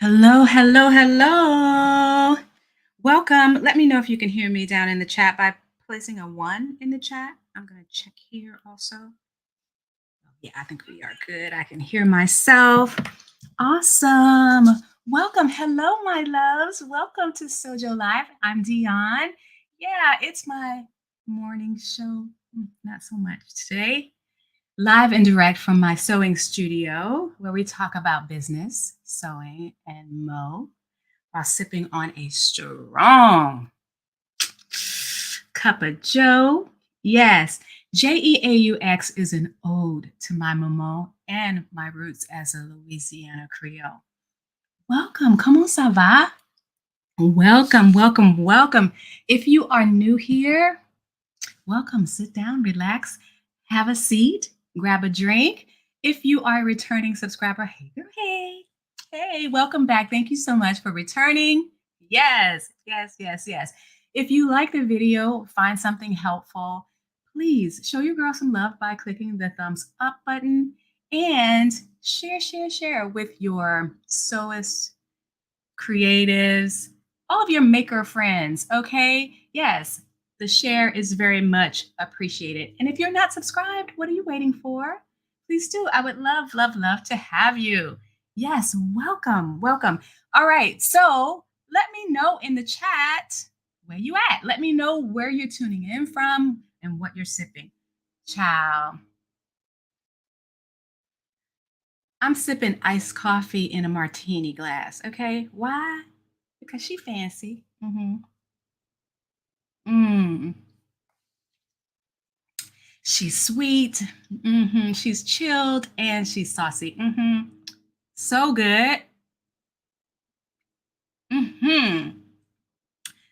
Hello, hello, hello. Welcome. Let me know if you can hear me down in the chat by placing a 1 in the chat. I'm going to check here also. Yeah, I think we are good. I can hear myself. Awesome. Welcome. Hello, my loves. Welcome to Sew Jeaux Live. I'm Dion. Yeah, it's my morning show. Not so much today. Live and direct from my sewing studio, where we talk about business, sewing, and mo while sipping on a strong cup of Joe. Yes, Jeaux is an ode to my mama and my roots as a Louisiana Creole. Welcome. Comment ça va? Welcome, welcome, welcome. If you are new here, welcome. Sit down, relax, have a seat, grab a drink. If you are a returning subscriber, hey, girl, hey, hey, welcome back. Thank you so much for returning. Yes, yes, yes, yes. If you like the video, find something helpful, please show your girl some love by clicking the thumbs up button and share with your sewist creatives, all of your maker friends, okay? Yes, the share is very much appreciated. And if you're not subscribed, what are you waiting for? Please do. I would love to have you. Yes, welcome. All right, so let me know in the chat where you at. Let me know where you're tuning in from and what you're sipping. Ciao. I'm sipping iced coffee in a martini glass, okay? Why? Because she fancy. Mm. She's sweet. She's chilled and she's saucy. So good. hmm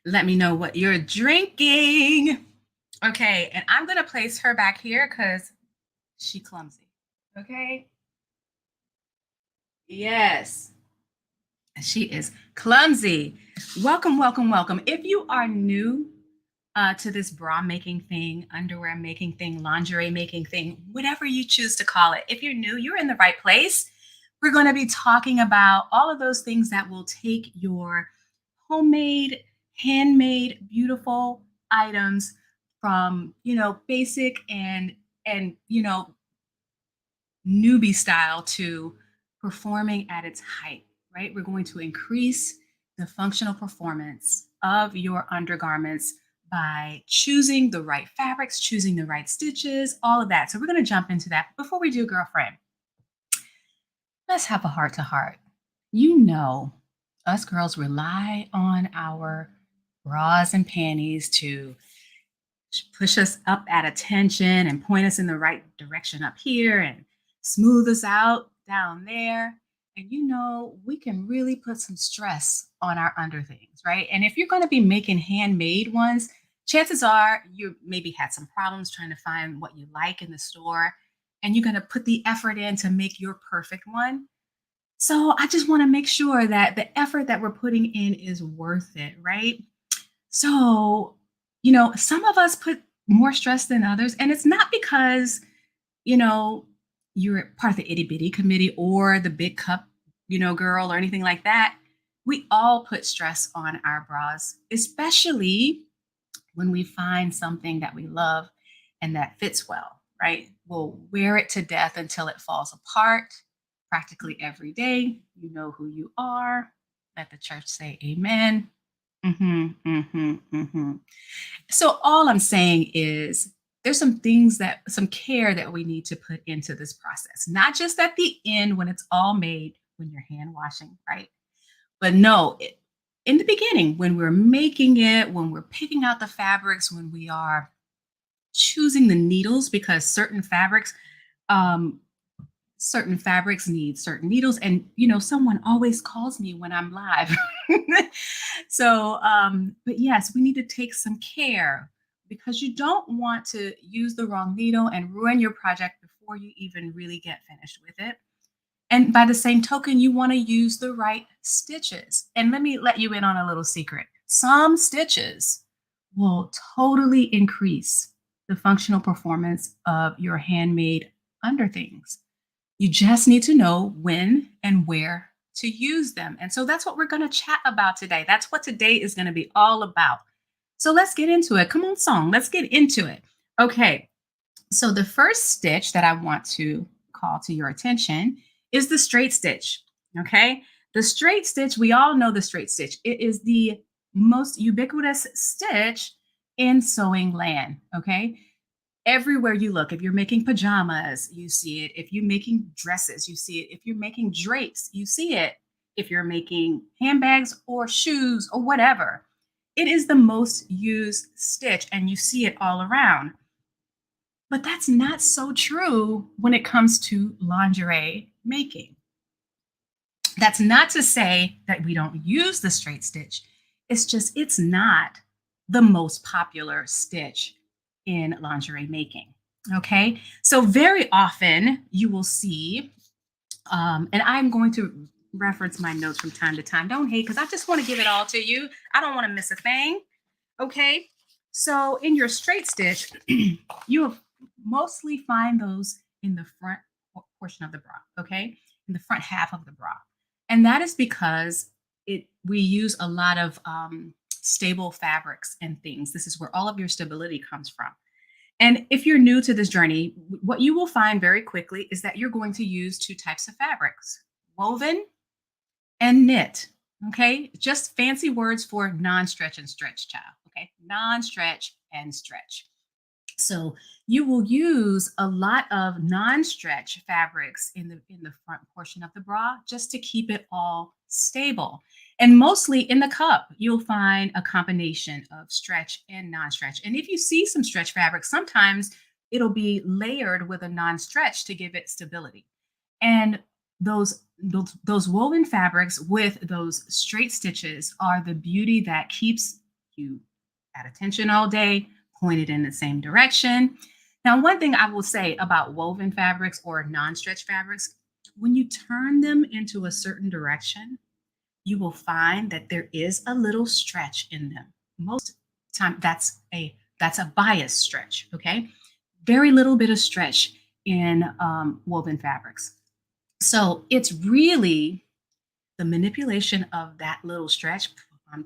Let me know what you're drinking. Okay, and I'm gonna place her back here because she clumsy. Okay. Yes. She is clumsy. Welcome. If you are new to this bra making thing, underwear making thing, lingerie making thing, whatever you choose to call it. If you're new, you're in the right place. We're going to be talking about all of those things that will take your homemade, handmade, beautiful items from, basic and newbie style to performing at its height, right? We're going to increase the functional performance of your undergarments by choosing the right fabrics, choosing the right stitches, all of that. So we're going to jump into that. Before we do, girlfriend, let's have a heart to heart. You know, us girls rely on our bras and panties to push us up at attention and point us in the right direction up here and smooth us out down there. And we can really put some stress on our underthings, right? And if you're going to be making handmade ones, chances are you maybe had some problems trying to find what you like in the store, and you're going to put the effort in to make your perfect one. So I just want to make sure that the effort that we're putting in is worth it, right? So, some of us put more stress than others, and it's not because, you know, you're part of the itty bitty committee or the big cup, girl or anything like that. We all put stress on our bras, especially when we find something that we love and that fits well, right? We'll wear it to death until it falls apart practically every day. You know who you are. Let the church say amen. So all I'm saying is there's some care that we need to put into this process, not just at the end when it's all made, when you're hand washing, right? But no, in the beginning, when we're making it, when we're picking out the fabrics, when we are choosing the needles, because um, certain fabrics need certain needles, and someone always calls me when I'm live. So but yes, we need to take some care because you don't want to use the wrong needle and ruin your project before you even really get finished with it. And by the same token, you want to use the right stitches. And let me let you in on a little secret. Some stitches will totally increase the functional performance of your handmade underthings. You just need to know when and where to use them. And so that's what we're going to chat about today. That's what today is going to be all about. So let's get into it. Come on, song. Let's get into it. Okay. So the first stitch that I want to call to your attention is the straight stitch. Okay. The straight stitch, we all know the straight stitch. It is the most ubiquitous stitch in sewing land. Okay. Everywhere you look, if you're making pajamas, you see it. If you're making dresses, you see it. If you're making drapes, you see it. If you're making handbags or shoes or whatever, it is the most used stitch and you see it all around. But that's not so true when it comes to lingerie making. That's not to say that we don't use the straight stitch. It's not the most popular stitch in lingerie making. Okay. So very often you will see, and I'm going to reference my notes from time to time. Don't hate because I just want to give it all to you. I don't want to miss a thing. Okay. So in your straight stitch, you'll mostly find those in the front portion of the bra. Okay. In the front half of the bra. And that is because we use a lot of stable fabrics and things. This is where all of your stability comes from. And if you're new to this journey, what you will find very quickly is that you're going to use two types of fabrics: woven and knit. Okay. Just fancy words for non stretch and stretch, child. Okay. Non stretch and stretch. So you will use a lot of non-stretch fabrics in the front portion of the bra just to keep it all stable. And mostly in the cup, you'll find a combination of stretch and non-stretch. And if you see some stretch fabric, sometimes it'll be layered with a non-stretch to give it stability. And those woven fabrics with those straight stitches are the beauty that keeps you at attention all day, pointed in the same direction. Now, one thing I will say about woven fabrics or non-stretch fabrics, when you turn them into a certain direction, you will find that there is a little stretch in them. Most time that's a bias stretch. Okay, very little bit of stretch in woven fabrics. So it's really the manipulation of that little stretch,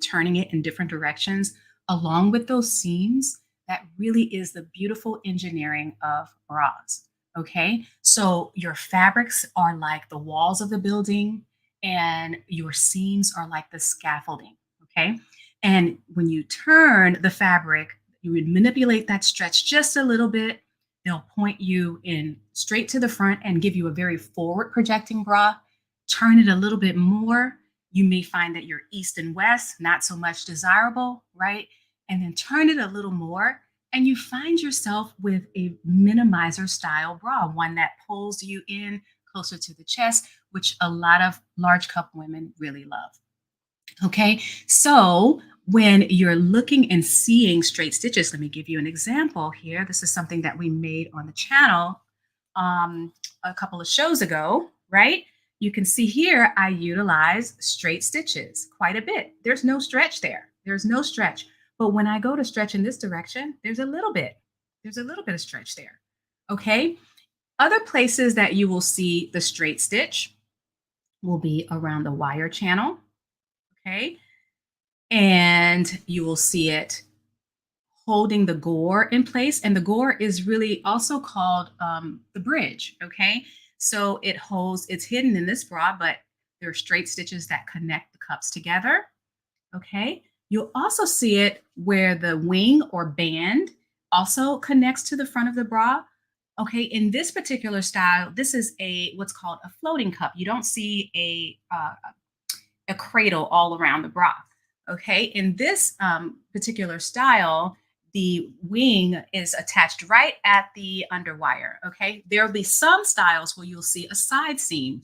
turning it in different directions, along with those seams, that really is the beautiful engineering of bras. Okay. So your fabrics are like the walls of the building, and your seams are like the scaffolding. Okay. And when you turn the fabric, you would manipulate that stretch just a little bit. They'll point you in straight to the front and give you a very forward projecting bra. Turn it a little bit more, you may find that you're east and west, not so much desirable, right? And then turn it a little more, and you find yourself with a minimizer style bra, one that pulls you in closer to the chest, which a lot of large cup women really love. Okay, so when you're looking and seeing straight stitches, let me give you an example here. This is something that we made on the channel a couple of shows ago, right? You can see here I utilize straight stitches quite a bit. There's no stretch there. There's no stretch. But when I go to stretch in this direction, there's a little bit. There's a little bit of stretch there. Okay. Other places that you will see the straight stitch will be around the wire channel. Okay. And you will see it holding the gore in place. And the gore is really also called the bridge. Okay. So it's hidden in this bra, but there are straight stitches that connect the cups together. Okay. You'll also see it where the wing or band also connects to the front of the bra. Okay. In this particular style, this is what's called a floating cup. You don't see a cradle all around the bra. Okay. In this particular style, the wing is attached right at the underwire. Okay. There'll be some styles where you'll see a side seam.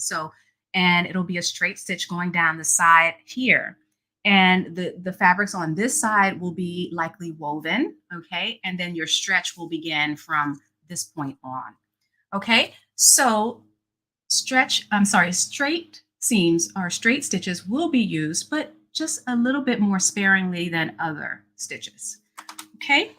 And it'll be a straight stitch going down the side here. And the fabrics on this side will be likely woven. Okay. And then your stretch will begin from this point on. Okay. So straight seams or straight stitches will be used, but just a little bit more sparingly than other stitches. Okay.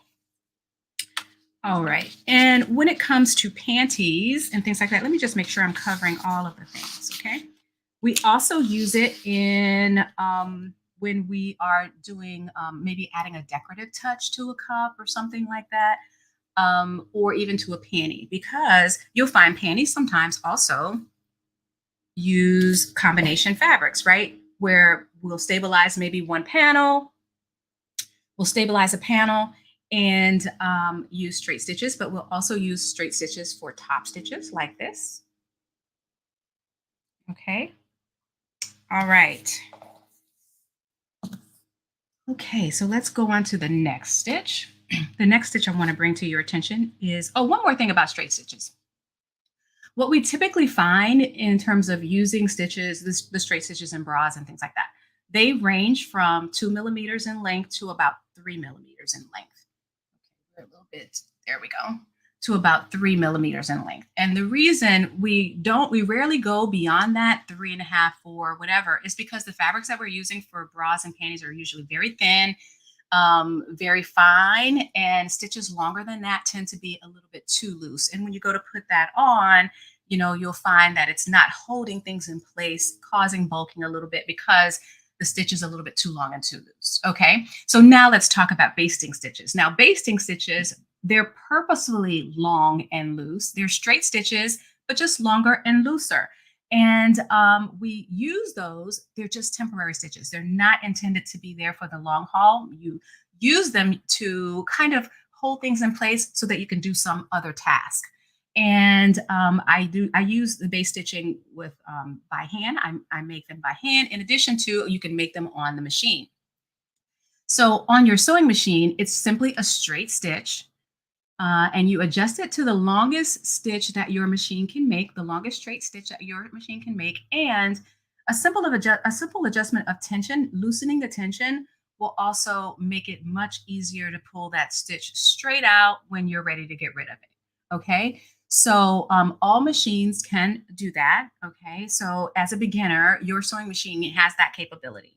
All right. And when it comes to panties and things like that, let me just make sure I'm covering all of the things. Okay. We also use it in when we are doing maybe adding a decorative touch to a cup or something like that, or even to a panty, because you'll find panties sometimes also use combination fabrics, right? Where we'll stabilize maybe one panel, we'll stabilize a panel and use straight stitches, but we'll also use straight stitches for top stitches like this. Okay. All right. Okay, so let's go on to the next stitch. The next stitch I want to bring to your attention is, one more thing about straight stitches. What we typically find in terms of using stitches, the straight stitches and bras and things like that, they range from 2 millimeters in length to about 3 millimeters in length. Okay, a little bit, there we go, to about 3 millimeters in length. And the reason we rarely go beyond that 3.5, 4, whatever, is because the fabrics that we're using for bras and panties are usually very thin. very fine, and stitches longer than that tend to be a little bit too loose. And when you go to put that on, you'll find that it's not holding things in place, causing bulking a little bit because the stitch is a little bit too long and too loose. Okay, so now let's talk about basting stitches. Now, basting stitches, they're purposefully long and loose. They're straight stitches, but just longer and looser. And we use those, they're just temporary stitches. They're not intended to be there for the long haul. You use them to kind of hold things in place so that you can do some other task. And I use the base stitching with by hand. I make them by hand. In addition to, you can make them on the machine. So on your sewing machine, it's simply a straight stitch, and you adjust it to the longest stitch that your machine can make, the longest straight stitch that your machine can make, and a simple adjustment of tension, loosening the tension, will also make it much easier to pull that stitch straight out when you're ready to get rid of it. Okay, so all machines can do that. Okay, so as a beginner, your sewing machine has that capability.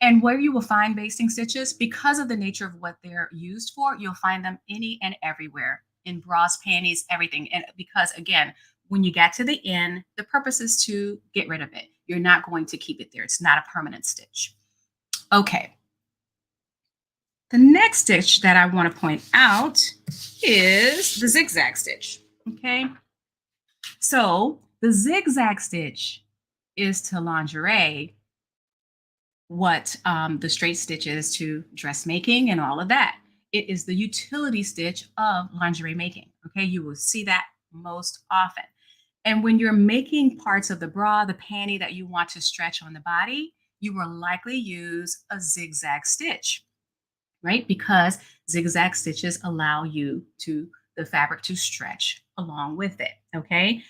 And where you will find basting stitches, because of the nature of what they're used for, you'll find them any and everywhere in bras, panties, everything. And because again, when you get to the end, the purpose is to get rid of it. You're not going to keep it there. It's not a permanent stitch. Okay. The next stitch that I want to point out is the zigzag stitch. Okay. So the zigzag stitch is to lingerie what the straight stitch is to dressmaking and all of that. It is the utility stitch of lingerie making. Okay, you will see that most often. And when you're making parts of the bra, the panty that you want to stretch on the body, you will likely use a zigzag stitch, right? Because zigzag stitches allow the fabric to stretch along with it. Okay.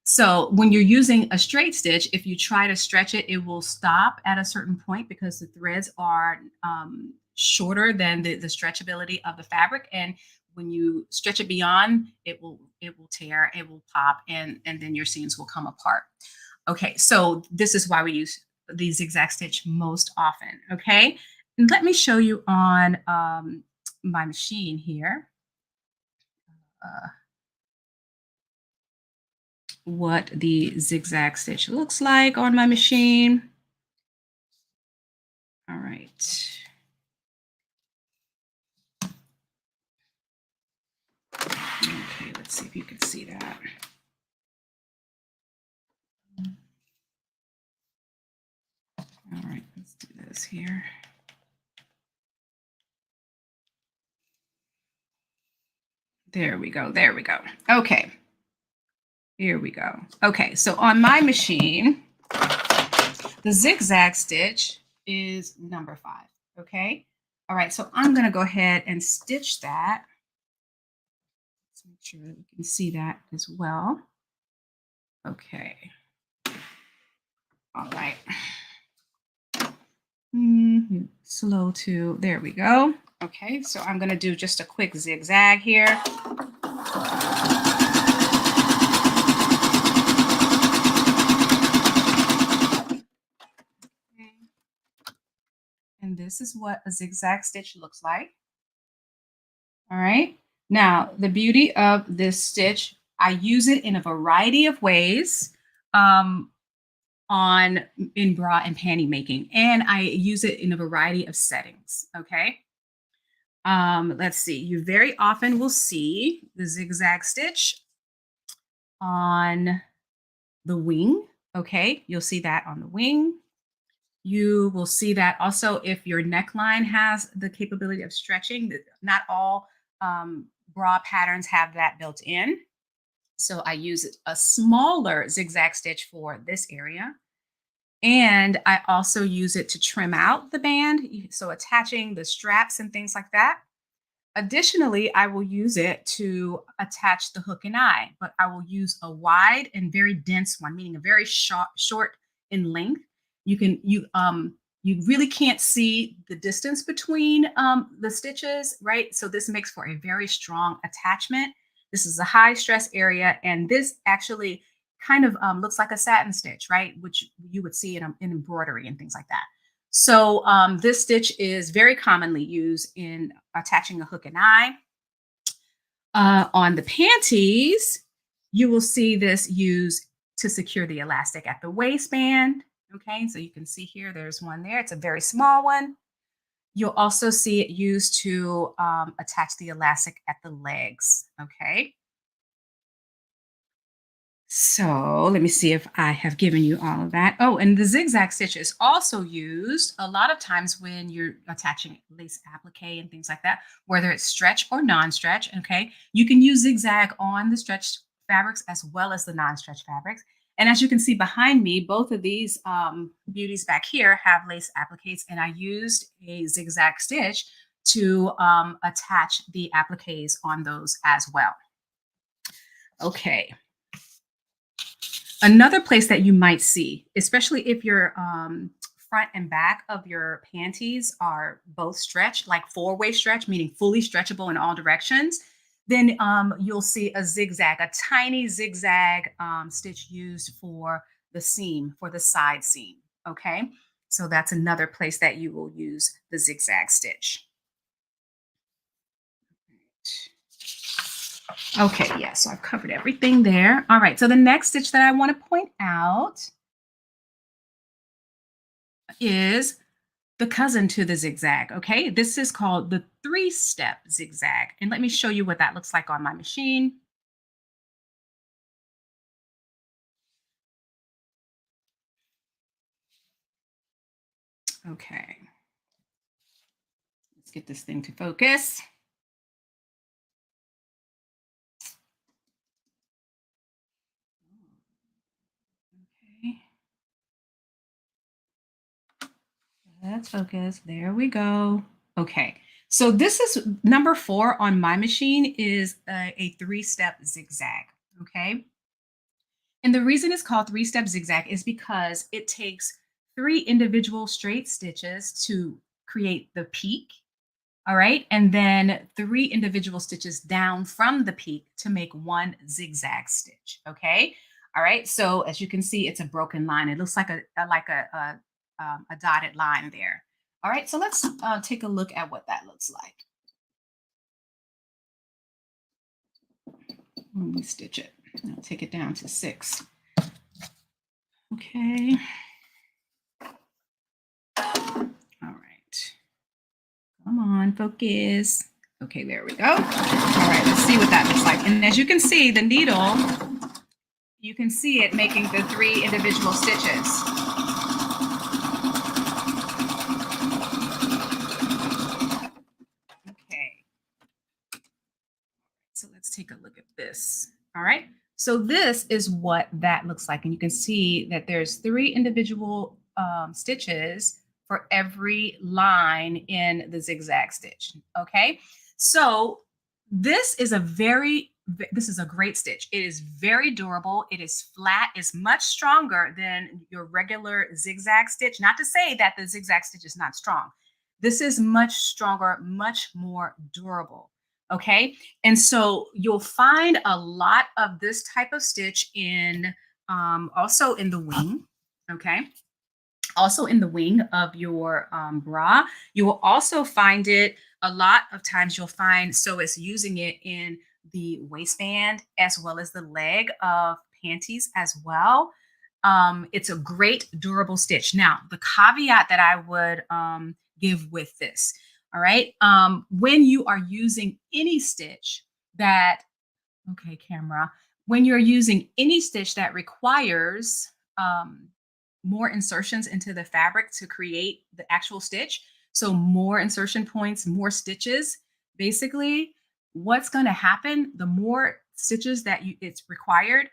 So when you're using a straight stitch, if you try to stretch it, it will stop at a certain point because the threads are shorter than the stretchability of the fabric. And when you stretch it beyond, it will tear, it will pop, and then your seams will come apart. Okay, so this is why we use the zigzag stitch most often. Okay, and let me show you on my machine here. What the zigzag stitch looks like on my machine. All right. Okay, let's see if you can see that. All right, let's do this here. There we go. There we go. Okay. Here we go. Okay, so on my machine, the zigzag stitch is number 5. Okay. All right, so I'm going to go ahead and stitch that. Let's make sure that you can see that as well. Okay. All right. Slow to, there we go. Okay, so I'm going to do just a quick zigzag here. And this is what a zigzag stitch looks like. All right. Now, the beauty of this stitch, I use it in a variety of ways in bra and panty making, and I use it in a variety of settings. Okay. Let's see. You very often will see the zigzag stitch on the wing. Okay. You'll see that on the wing. You will see that also if your neckline has the capability of stretching. Not all bra patterns have that built in. So I use a smaller zigzag stitch for this area. And I also use it to trim out the band. So attaching the straps and things like that. Additionally, I will use it to attach the hook and eye, but I will use a wide and very dense one, meaning a very short in length. You really can't see the distance between the stitches, right? So this makes for a very strong attachment. This is a high stress area, and this actually kind of looks like a satin stitch, right? Which you would see in embroidery and things like that. So this stitch is very commonly used in attaching a hook and eye. On the panties, you will see this used to secure the elastic at the waistband. Okay, so you can see here, there's one there. It's a very small one. You'll also see it used to attach the elastic at the legs. Okay. So let me see if I have given you all of that. Oh, and the zigzag stitch is also used a lot of times when you're attaching lace applique and things like that, whether it's stretch or non-stretch. Okay, you can use zigzag on the stretched fabrics as well as the non-stretch fabrics. And as you can see behind me, both of these beauties back here have lace appliques, and I used a zigzag stitch to attach the appliques on those as well. Okay. Another place that you might see, especially if your front and back of your panties are both stretched, like four-way stretch, meaning fully stretchable in all directions, then you'll see a zigzag, a tiny zigzag stitch used for the seam, for the side seam. Okay, so that's another place that you will use the zigzag stitch. Okay, yeah, so I've covered everything there. All right, so the next stitch that I want to point out is the cousin to the zigzag. Okay, this is called the three-step zigzag. And let me show you what that looks like on my machine. Okay, let's get this thing to focus. Okay, let's focus. There we go. Okay, so this is number 4 on my machine is a three-step zigzag. Okay, and the reason it's called three-step zigzag is because it takes 3 individual straight stitches to create the peak. All right, and then 3 individual stitches down from the peak to make one zigzag stitch. Okay, all right. So as you can see, it's a broken line. It looks like a dotted line there. All right, so let's take a look at what that looks like. Let me stitch it. I'll take it down to 6. Okay. All right. Come on, focus. Okay, there we go. All right, let's see what that looks like. And as you can see, the needle, you can see it making the 3 individual stitches. Okay. So let's take a look at this. All right. So this is what that looks like. And you can see that there's 3 individual stitches for every line in the zigzag stitch. Okay. So this is a great stitch. It is very durable. It is flat. It's much stronger than your regular zigzag stitch. Not to say that the zigzag stitch is not strong. This is much stronger, much more durable. Okay. And so you'll find a lot of this type of stitch in also in the wing. Okay. Also in the wing of your bra. You will also find it a lot of times you'll find sewists using it in the waistband as well as the leg of panties as well. It's a great durable stitch. Now, the caveat that I would give with this, all right, when you are using any stitch that, okay, camera, when you're using any stitch that requires more insertions into the fabric to create the actual stitch, so more insertion points, more stitches, basically, what's going to happen, the more stitches that it's required,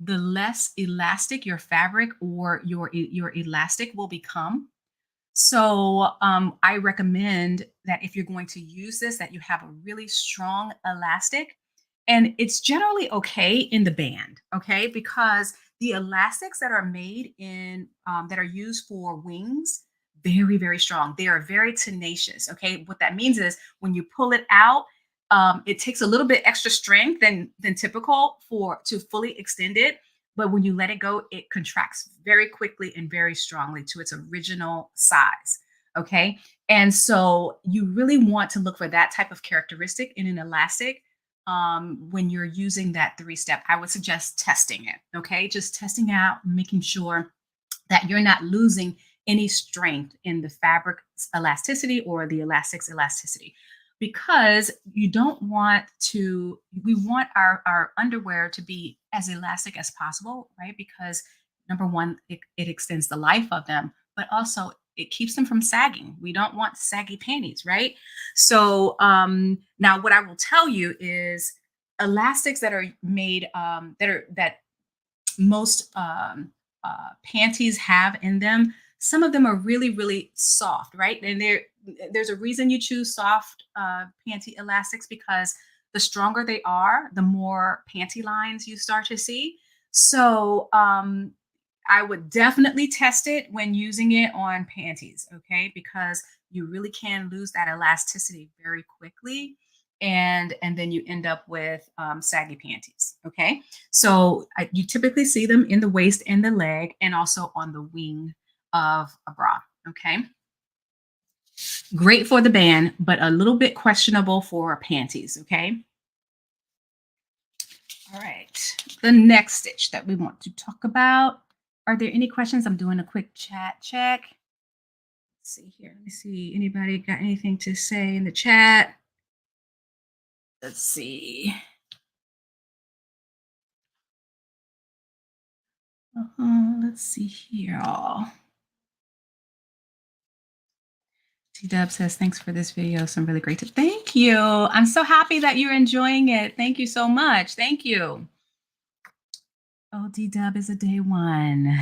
the less elastic your fabric or your elastic will become. So I recommend that if you're going to use this, that you have a really strong elastic. And it's generally okay in the band, okay? Because the elastics that are made in, that are used for wings, very, very strong. They are very tenacious, okay? What that means is when you pull it out, it takes a little bit extra strength than typical to fully extend it. but when you let it go, it contracts very quickly and very strongly to its original size. Okay. And so you really want to look for that type of characteristic in an elastic when you're using that 3 step. I would suggest testing it. Okay. Just testing out, making sure that you're not losing any strength in the fabric's elasticity or the elastic's elasticity, because you don't want to, we want our underwear to be as elastic as possible, right? Because number one, it extends the life of them, but also it keeps them from sagging. We don't want saggy panties, right? So now what I will tell you is elastics that are made that most panties have in them, some of them are really, really soft, right? And there's a reason you choose soft panty elastics, because the stronger they are, the more panty lines you start to see. So I would definitely test it when using it on panties, okay? Because you really can lose that elasticity very quickly, and then you end up with saggy panties, okay? So you typically see them in the waist and the leg, and also on the wing of a bra, okay? Great for the band, but a little bit questionable for panties, okay? All right, the next stitch that we want to talk about. Are there any questions? I'm doing a quick chat check. Let's see here. Let me see. Anybody got anything to say in the chat? Let's see. Let's see here. T-Dub says, thanks for this video. Some really great tips. Thank you. I'm so happy that you're enjoying it. Thank you so much. Thank you. Oh, D-Dub is a day one.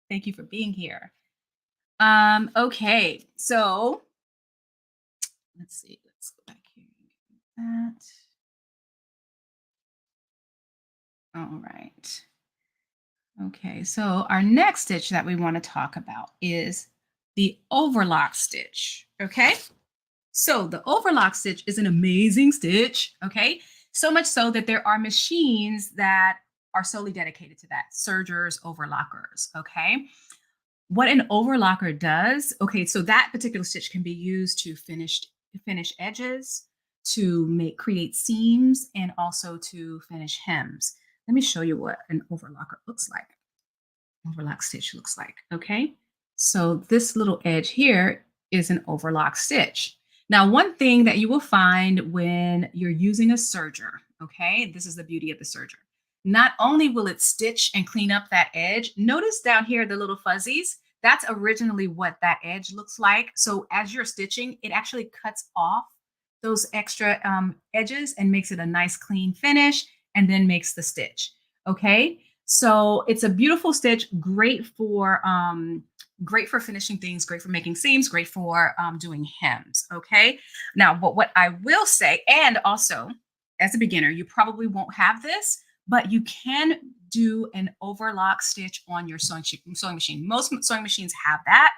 Thank you for being here. Okay, so let's see. Let's go back here and get that. All right. Okay, so our next stitch that we want to talk about is the overlock stitch. Okay. So the overlock stitch is an amazing stitch, okay? So much so that there are machines that are solely dedicated to that, sergers, overlockers, okay? What an overlocker does, okay, so that particular stitch can be used to finish edges, to create seams, and also to finish hems. Let me show you what an overlocker looks like. Overlock stitch looks like, okay? So this little edge here is an overlock stitch. Now, one thing that you will find when you're using a serger, okay, this is the beauty of the serger. Not only will it stitch and clean up that edge, notice down here the little fuzzies, that's originally what that edge looks like. So as you're stitching, it actually cuts off those extra edges and makes it a nice clean finish, and then makes the stitch, okay? So it's a beautiful stitch, great for finishing things, great for making seams, great for doing hems. Okay. Now, but what I will say, and also as a beginner, you probably won't have this, but you can do an overlock stitch on your sewing machine. Most sewing machines have that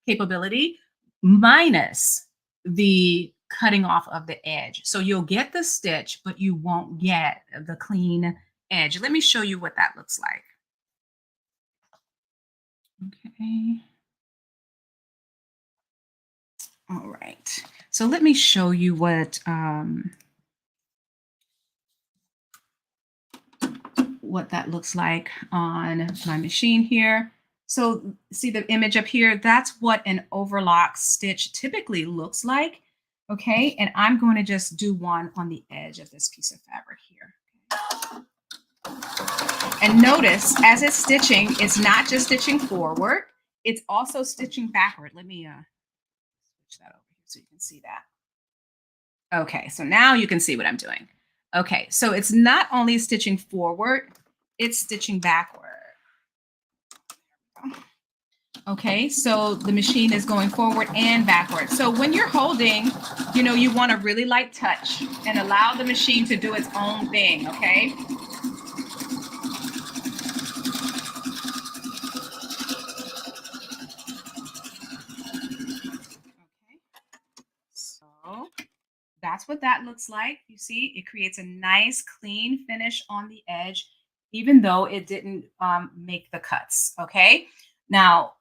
capability, minus the cutting off of the edge. So you'll get the stitch, but you won't get the clean edge. Let me show you what that looks like. Okay. All right. So let me show you what that looks like on my machine here. So see the image up here? That's what an overlock stitch typically looks like. Okay. And I'm going to just do one on the edge of this piece of fabric here. And notice as it's stitching, it's not just stitching forward, it's also stitching backward. Let me switch that over here so you can see that. Okay, so now you can see what I'm doing. Okay, so it's not only stitching forward, it's stitching backward. Okay, so the machine is going forward and backward. So when you're holding, you want a really light touch and allow the machine to do its own thing, okay? So that's what that looks like. You see, it creates a nice clean finish on the edge. even though it didn't make the cuts. Okay. Now,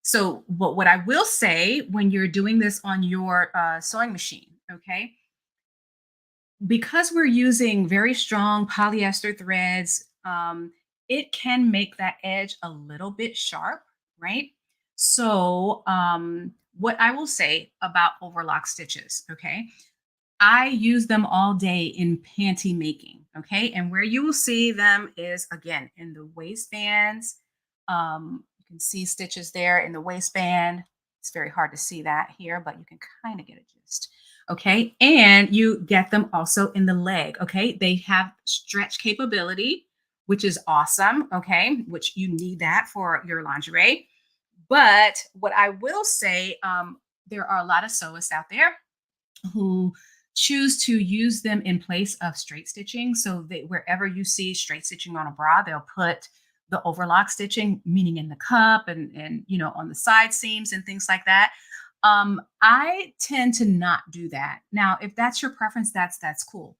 so what I will say when you're doing this on your sewing machine, okay, because we're using very strong polyester threads, it can make that edge a little bit sharp, right? So, what I will say about overlock stitches, okay, I use them all day in panty making. Okay. And where you will see them is again in the waistbands. You can see stitches there in the waistband. It's very hard to see that here, but you can kind of get a gist. Okay. And you get them also in the leg. Okay. They have stretch capability, which is awesome. Okay. Which you need that for your lingerie. But what I will say, there are a lot of sewists out there who choose to use them in place of straight stitching. So they, wherever you see straight stitching on a bra, they'll put the overlock stitching, meaning in the cup and on the side seams and things like that. I tend to not do that. Now, if that's your preference, that's cool.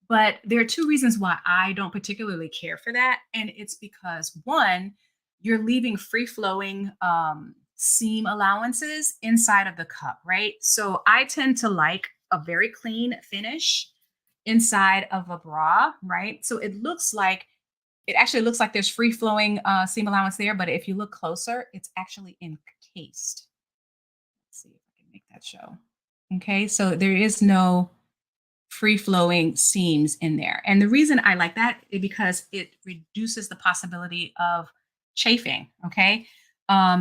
But there are two reasons why I don't particularly care for that. And it's because one, you're leaving free flowing seam allowances inside of the cup, right? So I tend to like a very clean finish inside of a bra, right? So it actually looks like there's free flowing seam allowance there, but if you look closer, it's actually encased. Let's see if I can make that show. Okay, so there is no free flowing seams in there. And the reason I like that is because it reduces the possibility of chafing. Okay.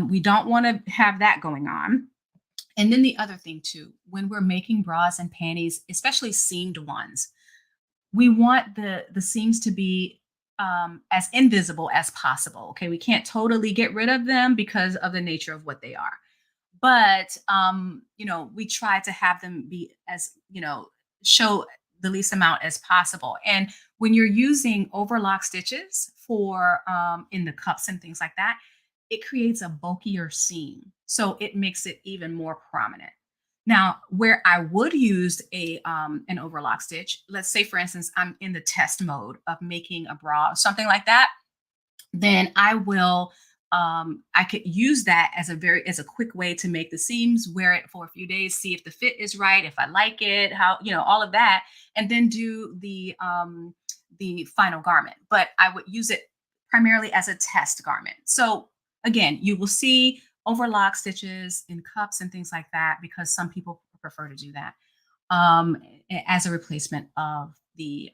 We don't want to have that going on. And then the other thing too, when we're making bras and panties, especially seamed ones, we want the seams to be as invisible as possible. Okay. We can't totally get rid of them because of the nature of what they are. But we try to have them be as, show the least amount as possible. And when you're using overlock stitches for in the cups and things like that, it creates a bulkier seam. So it makes it even more prominent. Now, where I would use a an overlock stitch, let's say for instance, I'm in the test mode of making a bra or something like that, then I could use that as a quick way to make the seams, wear it for a few days, see if the fit is right, if I like it, how, all of that, and then do the final garment. But I would use it primarily as a test garment. So again, you will see overlock stitches in cups and things like that because some people prefer to do that as a replacement of the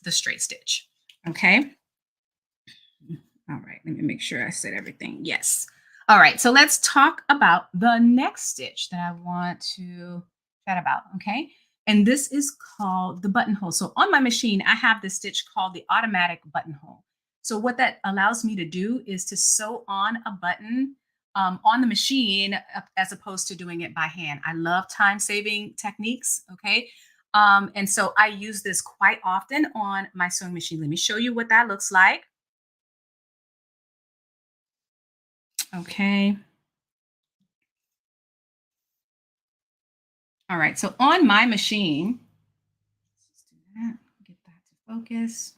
straight stitch. Okay. All right, let me make sure I said everything. Yes. All right, so let's talk about the next stitch that I want to chat about. Okay. And this is called the buttonhole. So on my machine, I have this stitch called the automatic buttonhole. So what that allows me to do is to sew on a button on the machine as opposed to doing it by hand. I love time saving techniques. Okay. And so I use this quite often on my sewing machine. Let me show you what that looks like. Okay. All right. So on my machine, let's do that. Get that to focus.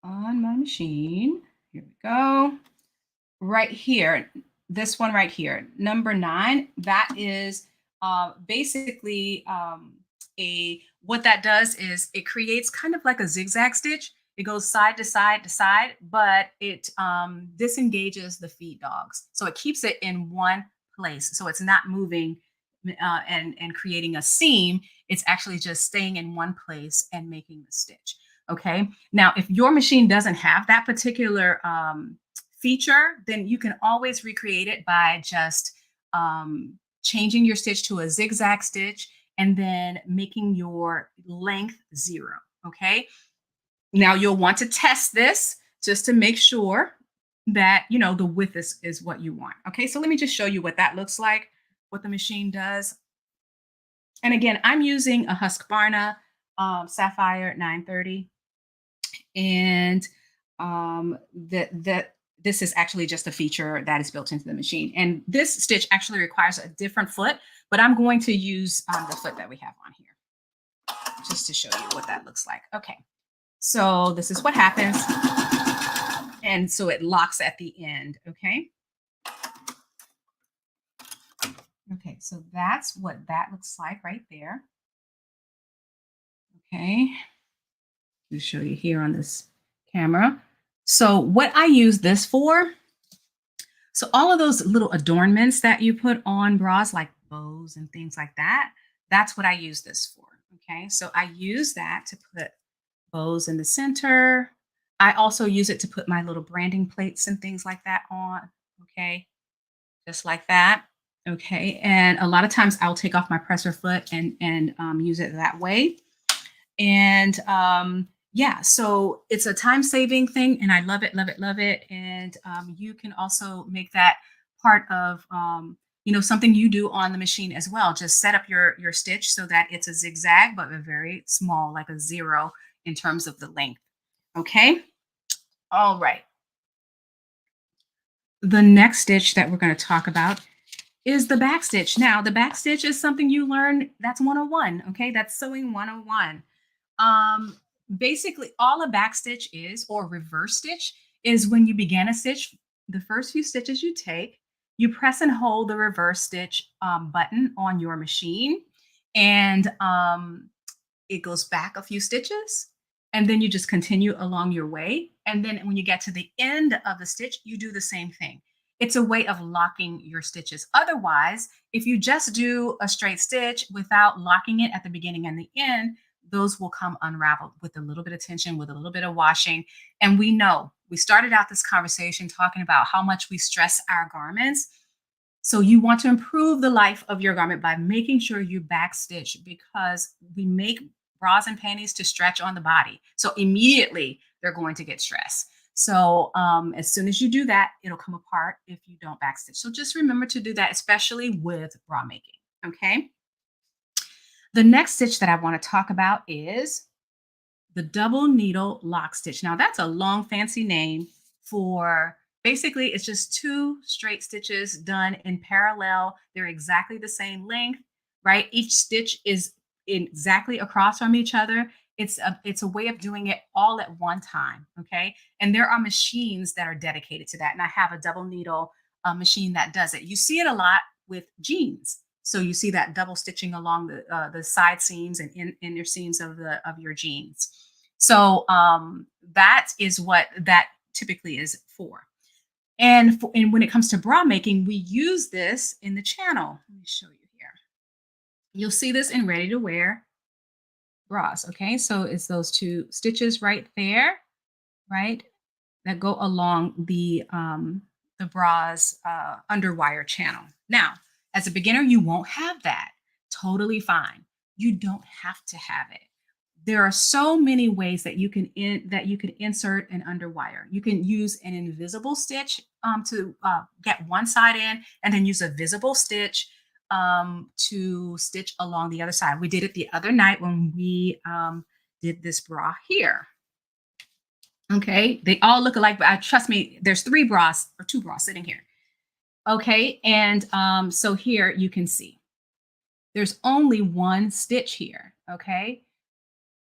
On my machine, here we go. Right here, this one right here, number 9. That is basically a what that does is it creates kind of like a zigzag stitch. It goes side to side to side, but it disengages the feed dogs, so it keeps it in one place. So it's not moving and creating a seam. It's actually just staying in one place and making the stitch. Okay. Now, if your machine doesn't have that particular feature, then you can always recreate it by just changing your stitch to a zigzag stitch and then making your length 0. Okay. Now you'll want to test this just to make sure that the width is what you want. Okay. So let me just show you what that looks like, what the machine does. And again, I'm using a Husqvarna Sapphire 930. And this is actually just a feature that is built into the machine. And this stitch actually requires a different foot, but I'm going to use the foot that we have on here just to show you what that looks like. Okay. So this is what happens. And so it locks at the end. Okay. Okay. So that's what that looks like right there. Okay. Let me show you here on this camera. So what I use this for, so all of those little adornments that you put on bras, like bows and things like that, that's what I use this for. Okay. So I use that to put bows in the center. I also use it to put my little branding plates and things like that on. Okay. Just like that. Okay. And a lot of times I'll take off my presser foot and use it that way. And yeah, so it's a time saving thing, and I love it, love it, love it. And you can also make that part of something you do on the machine as well. Just set up your stitch so that it's a zigzag, but a very small, like a zero in terms of the length. Okay. All right. The next stitch that we're going to talk about is the backstitch. Now, the backstitch is something you learn, that's 101. Okay, that's sewing 101. Um, Basically, all a backstitch is, or reverse stitch, is when you begin a stitch, the first few stitches you take, you press and hold the reverse stitch button on your machine, and it goes back a few stitches, and then you just continue along your way. And then when you get to the end of the stitch, you do the same thing. It's a way of locking your stitches. Otherwise, if you just do a straight stitch without locking it at the beginning and the end, those will come unraveled with a little bit of tension, with a little bit of washing. And we know we started out this conversation talking about how much we stress our garments. So you want to improve the life of your garment by making sure you backstitch, because we make bras and panties to stretch on the body. So immediately they're going to get stressed. So as soon as you do that, it'll come apart if you don't backstitch. So just remember to do that, especially with bra making. Okay. The next stitch that I want to talk about is the double needle lock stitch. Now that's a long fancy name for, basically it's just two straight stitches done in parallel. They're exactly the same length, right? Each stitch is exactly across from each other. It's a way of doing it all at one time, okay? And there are machines that are dedicated to that. And I have a double needle machine that does it. You see it a lot with jeans. So you see that double stitching along the side seams and inner seams of your jeans. So that is what that typically is for. And when it comes to bra making, we use this in the channel. Let me show you here. You'll see this in ready to wear bras. Okay, so it's those two stitches right there, right, that go along the bra's underwire channel. Now, as a beginner, you won't have that. Totally fine. You don't have to have it. There are so many ways that you can insert an underwire. You can use an invisible stitch to get one side in, and then use a visible stitch to stitch along the other side. We did it the other night when we did this bra here. Okay, they all look alike, but trust me, there's three bras or two bras sitting here. Okay, and so here you can see there's only one stitch here. Okay,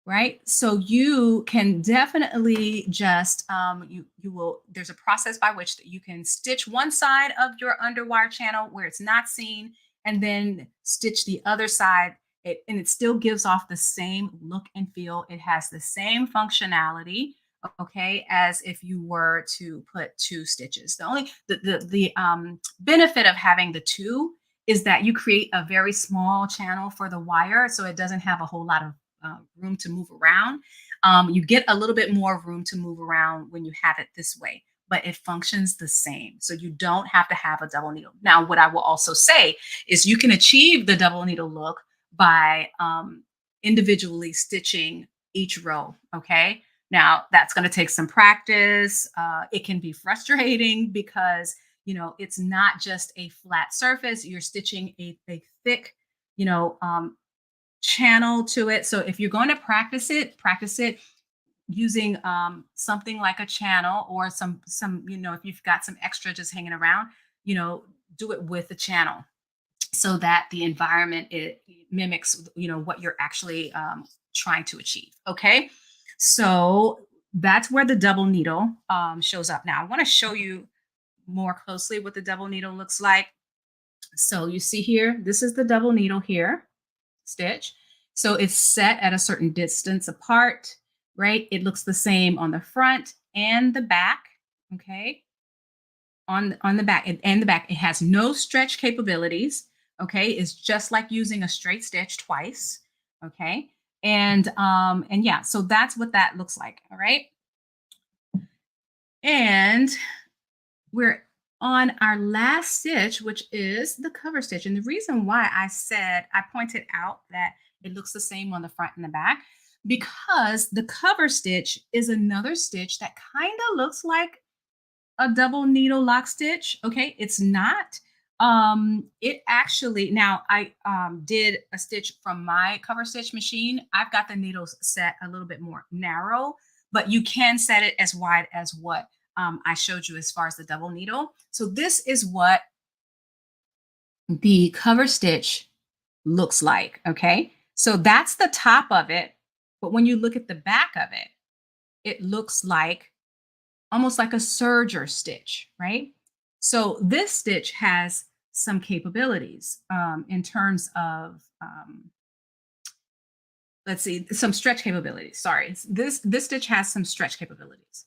right? So you can definitely just you will. There's a process by which that you can stitch one side of your underwire channel where it's not seen, and then stitch the other side. And it still gives off the same look and feel. It has the same functionality, okay, as if you were to put two stitches. The only the benefit of having the two is that you create a very small channel for the wire, so it doesn't have a whole lot of room to move around. You get a little bit more room to move around when you have it this way, but it functions the same. So you don't have to have a double needle. Now, what I will also say is you can achieve the double needle look by individually stitching each row. Okay. Now, that's going to take some practice. It can be frustrating because, it's not just a flat surface. You're stitching a thick, you know, um, channel to it. So if you're going to practice it using something like a channel, or some if you've got some extra just hanging around, do it with the channel so that the environment it mimics what you're actually trying to achieve. Okay. So that's where the double needle shows up. Now I want to show you more closely what the double needle looks like. So you see here, this is the double needle here, stitch. So it's set at a certain distance apart, right? It looks the same on the front and the back, okay? On the back and the back, it has no stretch capabilities, okay? It's just like using a straight stitch twice, okay? And yeah, so that's what that looks like, all right? And we're on our last stitch, which is the cover stitch. And the reason why I pointed out that it looks the same on the front and the back, because the cover stitch is another stitch that kind of looks like a double needle lock stitch. Okay, it's not. It actually, now I did a stitch from my cover stitch machine. I've got the needles set a little bit more narrow, but you can set it as wide as what I showed you as far as the double needle. So this is what the cover stitch looks like. Okay, so that's the top of it, but when you look at the back of it, it looks like almost like a serger stitch, right? So this stitch has some capabilities in terms of, let's see, some stretch capabilities. Sorry, this stitch has some stretch capabilities.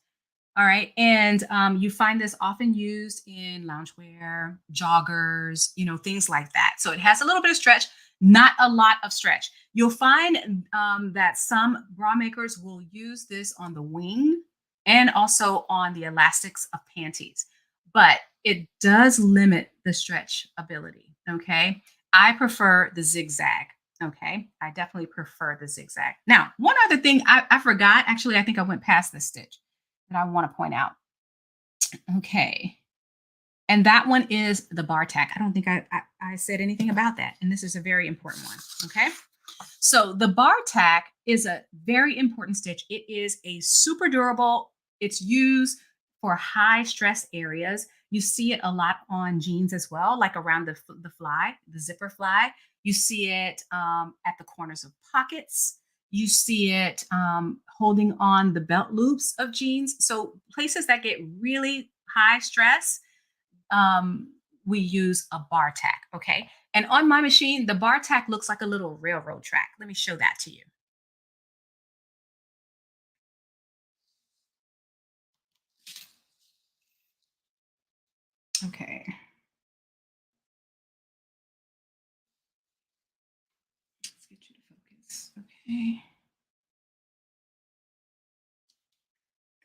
All right, and you find this often used in loungewear, joggers, things like that. So it has a little bit of stretch, not a lot of stretch. You'll find that some bra makers will use this on the wing and also on the elastics of panties, but it does limit the stretch ability. Okay, I prefer the zigzag. Okay, I definitely prefer the zigzag. Now, one other thing I forgot, actually, I think I went past this stitch that I want to point out. Okay. And that one is the bar tack. I don't think I said anything about that. And this is a very important one. Okay. So the bar tack is a very important stitch. It is a super durable. It's used for high stress areas. You see it a lot on jeans as well, like around the fly, the zipper fly. You see it at the corners of pockets. You see it holding on the belt loops of jeans. So places that get really high stress, um, we use a bar tack. Okay. And on my machine, the bar tack looks like a little railroad track. Let me show that to you. Okay. Let's get you to focus. Okay.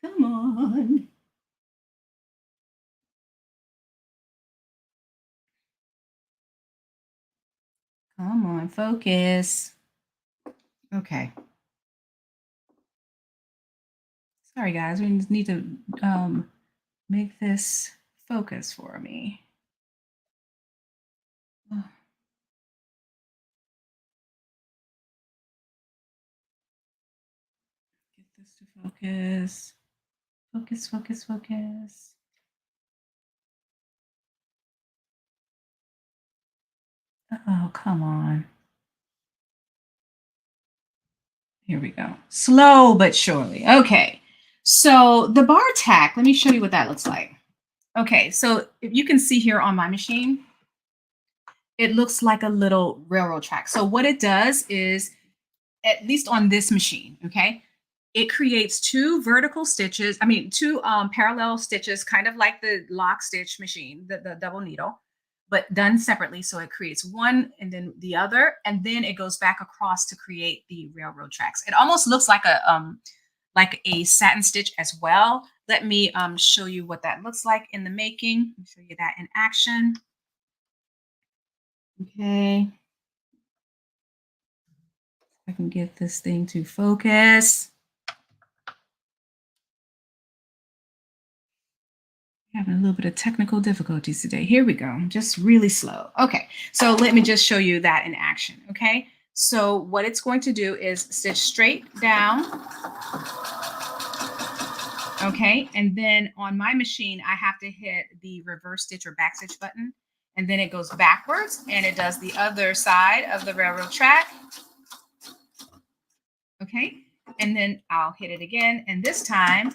Come on. Come on. Focus. Okay. Sorry, guys. We just need to make this focus for me. Oh, get this to focus. Focus, focus, focus. Oh, come on. Here we go. Slow but surely. Okay. So the bar tack, let me show you what that looks like. Okay. So if you can see here on my machine, it looks like a little railroad track. So what it does is, at least on this machine, okay, it creates two vertical stitches. I mean, two parallel stitches, kind of like the lock stitch machine, the double needle, but done separately. So it creates one and then the other, and then it goes back across to create the railroad tracks. It almost looks like a satin stitch as well. Let me show you what that looks like in the making. Let me show you that in action. Okay. I can get this thing to focus. Having a little bit of technical difficulties today. Here we go. Just really slow. Okay. So let me just show you that in action. Okay. So what it's going to do is stitch straight down. Okay. And then on my machine, I have to hit the reverse stitch or backstitch button. And then it goes backwards and it does the other side of the railroad track. Okay. and then I'll hit it again. And this time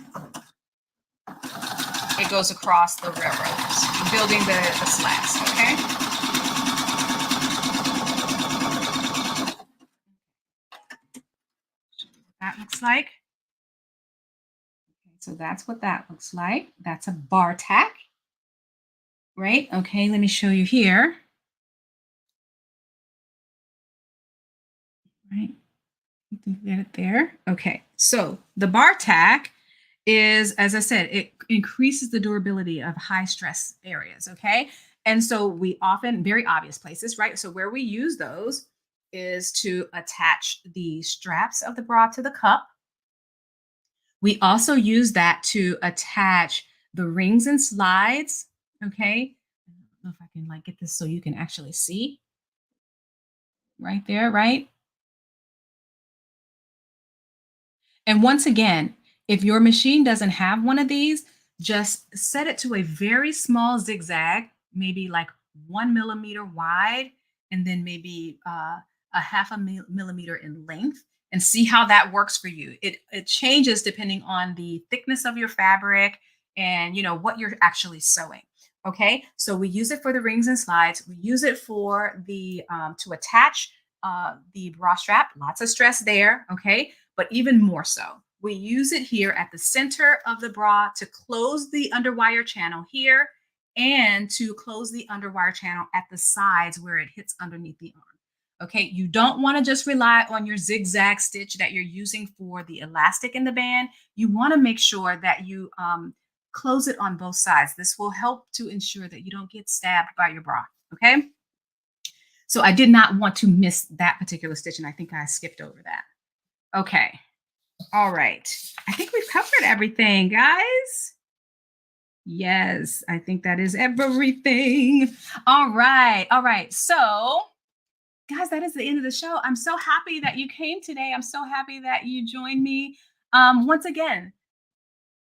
it goes across the railroads, building the slats, okay? That looks like. Okay, so that's what that looks like. That's a bar tack, right? Okay, let me show you here. Right, you can get it there. Okay, so the bar tack is, as I said, it increases the durability of high stress areas. Okay. And so we often, very obvious places, right? So where we use those is to attach the straps of the bra to the cup. We also use that to attach the rings and slides. Okay. I don't know if I can like get this so you can actually see right there, right? And once again, if your machine doesn't have one of these, just set it to a very small zigzag, maybe like 1 millimeter wide, and then maybe a half a millimeter in length, and see how that works for you. It changes depending on the thickness of your fabric and what you're actually sewing. Okay, so we use it for the rings and slides. We use it for the to attach the bra strap. Lots of stress there. Okay, but even more so, we use it here at the center of the bra to close the underwire channel here and to close the underwire channel at the sides where it hits underneath the arm. Okay, you don't want to just rely on your zigzag stitch that you're using for the elastic in the band. You want to make sure that you close it on both sides. This will help to ensure that you don't get stabbed by your bra. Okay, so I did not want to miss that particular stitch, and I think I skipped over that. Okay. All right. I think we've covered everything, guys. Yes, I think that is everything. All right. All right. So, guys, that is the end of the show. I'm so happy that you came today. I'm so happy that you joined me. Once again,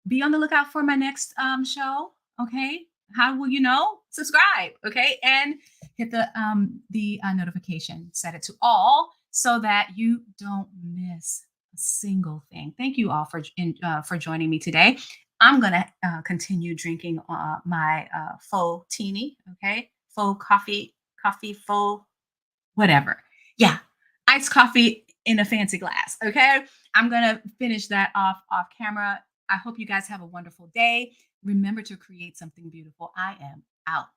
be on the lookout for my next show. Okay. How will you know? Subscribe. Okay. And hit the notification, set it to all so that you don't miss a single thing. Thank you all for joining me today. I'm gonna continue drinking my faux teeny, okay, faux coffee faux whatever. Yeah, iced coffee in a fancy glass. Okay, I'm gonna finish that off camera. I hope you guys have a wonderful day. Remember to create something beautiful. I am out.